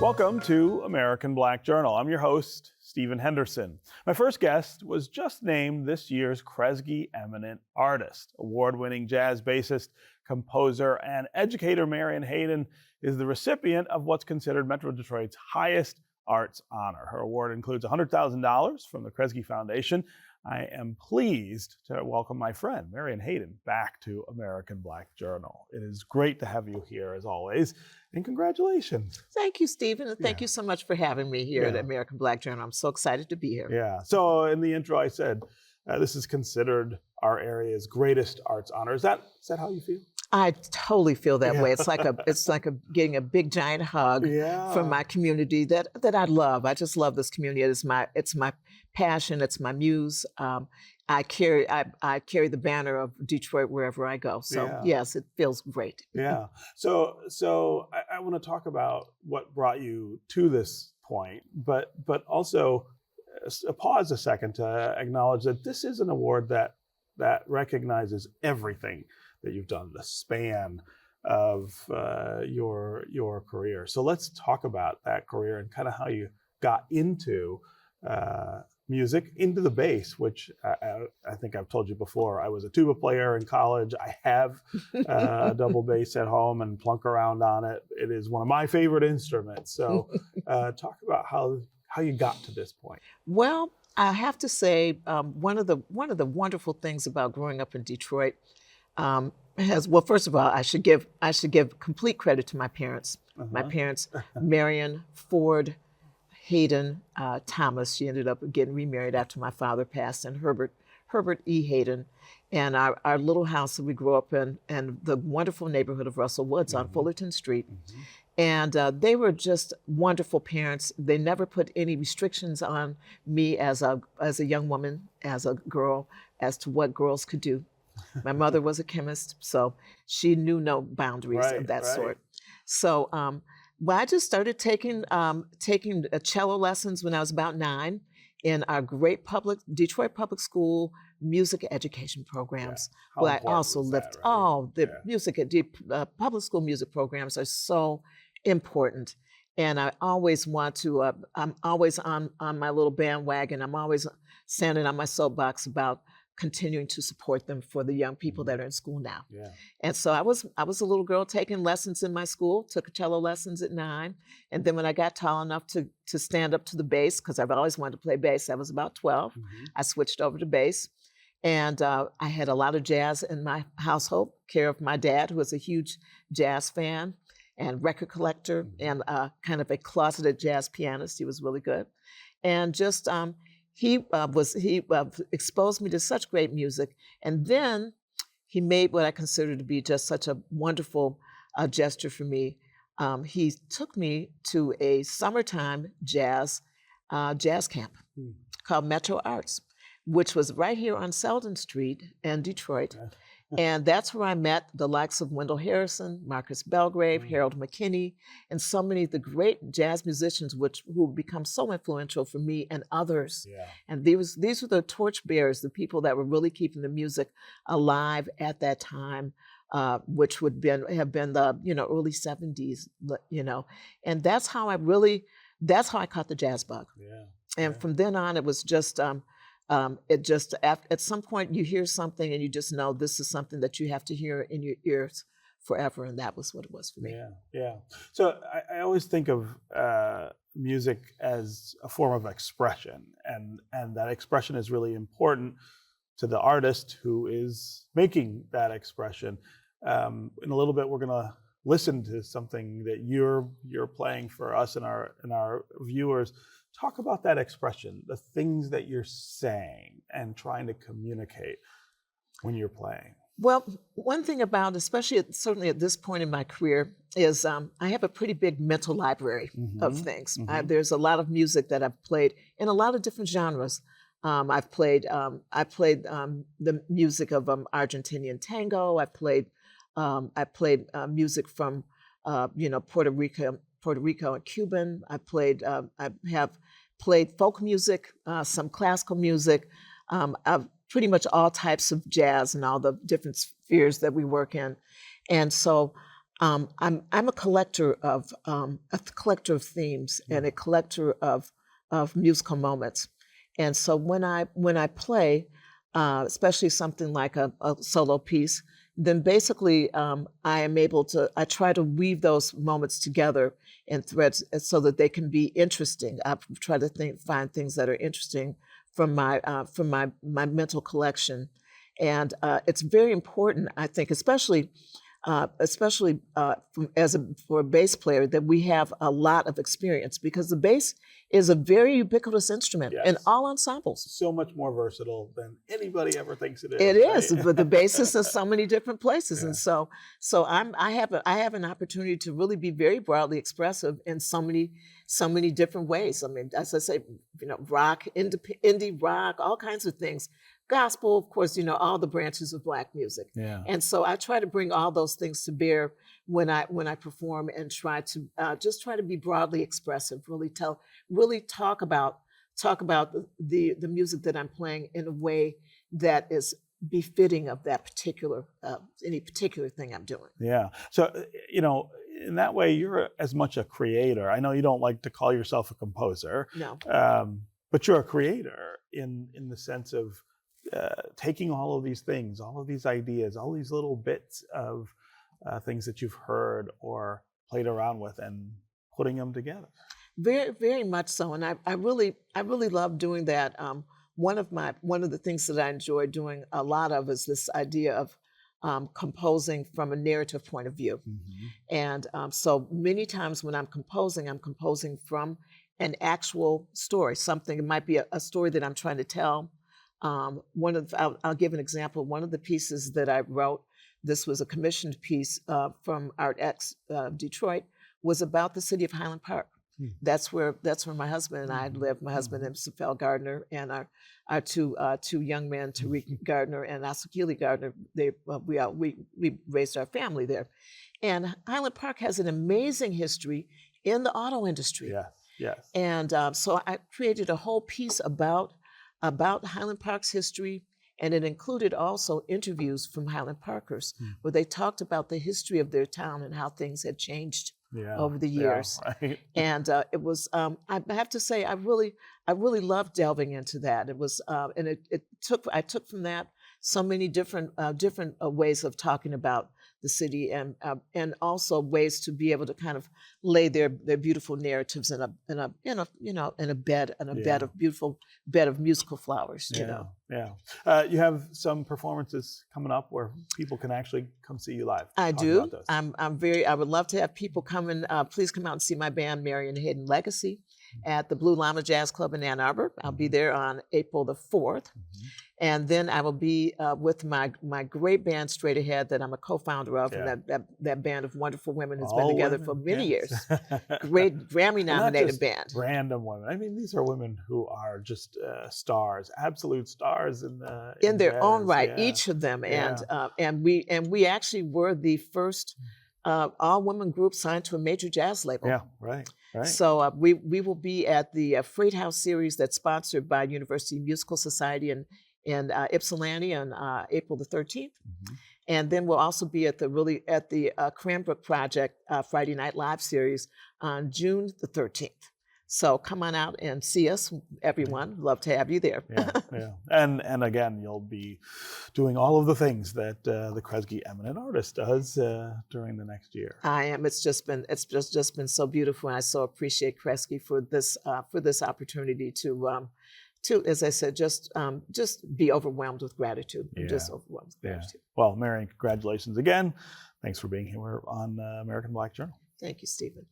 Welcome to American Black Journal. I'm your host, Stephen Henderson. My first guest was just named this year's Kresge Eminent Artist. Award-winning jazz bassist, composer, and educator Marion Hayden is the recipient of what's considered Metro Detroit's highest arts honor. Her award includes $100,000 from the Kresge Foundation. I am pleased to welcome my friend, Marion Hayden, back to American Black Journal. It is great to have you here, as always, and congratulations. Thank you, Stephen, and thank you so much for having me here at American Black Journal. I'm so excited to be here. Yeah, so in the intro I said, this is considered our area's greatest arts honor. Is that how you feel? I totally feel that way. It's like getting a big giant hug from my community that I love. I just love this community. It's my passion. It's my muse. I carry the banner of Detroit wherever I go. So yes, it feels great. Yeah. So I want to talk about what brought you to this point, but also pause a second to acknowledge that this is an award that recognizes everything that you've done, the span of your career. So let's talk about that career and kind of how you got into music, into the bass, which I think I've told you before. I was a tuba player in college. I have a double bass at home and plunk around on it. It is one of my favorite instruments. So talk about how you got to this point. Well, I have to say one of the wonderful things about growing up in Detroit first of all, I should give complete credit to my parents. My parents, Marion, Ford, Hayden, Thomas. She ended up getting remarried after my father passed, and Herbert E. Hayden, and our little house that we grew up in, and the wonderful neighborhood of Russell Woods on Fullerton Street. And they were just wonderful parents. They never put any restrictions on me as a young woman, as a girl, as to what girls could do. My mother was a chemist, so she knew no boundaries of that sort. So I just started taking cello lessons when I was about 9 in our great Detroit public school music education programs. Well, I also lived public school music programs are so important. And I always want to, I'm always on my little bandwagon. I'm always standing on my soapbox about continuing to support them for the young people that are in school now. And so I was a little girl taking lessons in my school, took cello lessons at 9. And then when I got tall enough to stand up to the bass, because I've always wanted to play bass, I was about 12, I switched over to bass. And I had a lot of jazz in my household, care of my dad, who was a huge jazz fan and record collector and kind of a closeted jazz pianist. He was really good. And just, he exposed me to such great music. And then he made what I consider to be just such a wonderful gesture for me. He took me to a summertime jazz camp called Metro Arts, which was right here on Selden Street in Detroit. And that's where I met the likes of Wendell Harrison, Marcus Belgrave, Harold McKinney, and so many of the great jazz musicians who become so influential for me and others. And these were the torchbearers, the people that were really keeping the music alive at that time, which would have been the early 70s, And that's how I caught the jazz bug. And from then on, it was just at some point you hear something and you just know this is something that you have to hear in your ears forever, and that was what it was for me. So I always think of music as a form of expression, and that expression is really important to the artist who is making that expression. In a little bit, we're going to listen to something that you're playing for us and our viewers. Talk about that expression, the things that you're saying and trying to communicate when you're playing. Well, one thing about, certainly at this point in my career, is I have a pretty big mental library of things. There's a lot of music that I've played in a lot of different genres. I played the music of Argentinian tango. I played music from Puerto Rico and Cuban. I have played folk music, some classical music, pretty much all types of jazz and all the different spheres that we work in. And so I'm a collector of themes and a collector of musical moments, and so when I play, especially something like a solo piece, then basically I try to weave those moments together in threads so that they can be interesting. I try to find things that are interesting from my mental collection, and it's very important, I think, especially for a bass player, that we have a lot of experience, because the bass is a very ubiquitous instrument in Yes. all ensembles. So much more versatile than anybody ever thinks it is. It is, right? but the bass is in so many different places, Yeah. and so I have an opportunity to really be very broadly expressive in so many different ways. I mean, as I say, rock, indie rock, all kinds of things. Gospel, of course, all the branches of Black music. Yeah. And so I try to bring all those things to bear when I perform, and try to be broadly expressive. Really talk about the music that I'm playing in a way that is befitting of that any particular thing I'm doing. Yeah. So, in that way, you're as much a creator. I know you don't like to call yourself a composer. No. But you're a creator in the sense of taking all of these things, all of these ideas, all these little bits of things that you've heard or played around with, and putting them together. Very, very much so, and I really love doing that. One of the things that I enjoy doing a lot of is this idea of composing from a narrative point of view. Mm-hmm. And so many times when I'm composing from an actual story. It might be a story that I'm trying to tell. I'll give an example. One of the pieces that I wrote, this was a commissioned piece from ArtX Detroit, was about the city of Highland Park. That's where my husband and I live. My husband is Safel Gardner, and our two young men, Tariq Gardner and Asakili Gardner. We raised our family there, and Highland Park has an amazing history in the auto industry. Yes. And so I created a whole piece about Highland Park's history, and it included also interviews from Highland Parkers where they talked about the history of their town and how things had changed over the years. Yeah, right. And it was, I have to say, I really loved delving into that. It was, and I took from that so many different ways of talking about the city, and also ways to be able to kind of lay their beautiful narratives in a bed of musical flowers. Yeah. You have some performances coming up where people can actually come see you live. I do. I would love to have people come and please come out and see my band, Marion Hayden Legacy, at the Blue Llama Jazz Club in Ann Arbor. I'll be there on April the 4th. And then I will be with my great band, Straight Ahead, that I'm a co-founder of, and that band of wonderful women has been together for many years. Great Grammy-nominated band. Random women. I mean, these are women who are just stars, absolute stars in their jazz. own right, Yeah. each of them. Yeah. And we actually were the first all-women group signed to a major jazz label. Yeah, right. So we will be at the Freight House series that's sponsored by University Musical Society in Ypsilanti on April the 13th. And then we'll also be at the Cranbrook Project Friday Night Live series on June the 13th. So come on out and see us, everyone. Love to have you there. Yeah. And again, you'll be doing all of the things that the Kresge Eminent Artist does during the next year. I am. It's just been so beautiful, and I so appreciate Kresge for this opportunity to, as I said, just be overwhelmed with gratitude. I'm just overwhelmed with gratitude. Well, Marion, congratulations again. Thanks for being here on American Black Journal. Thank you, Stephen.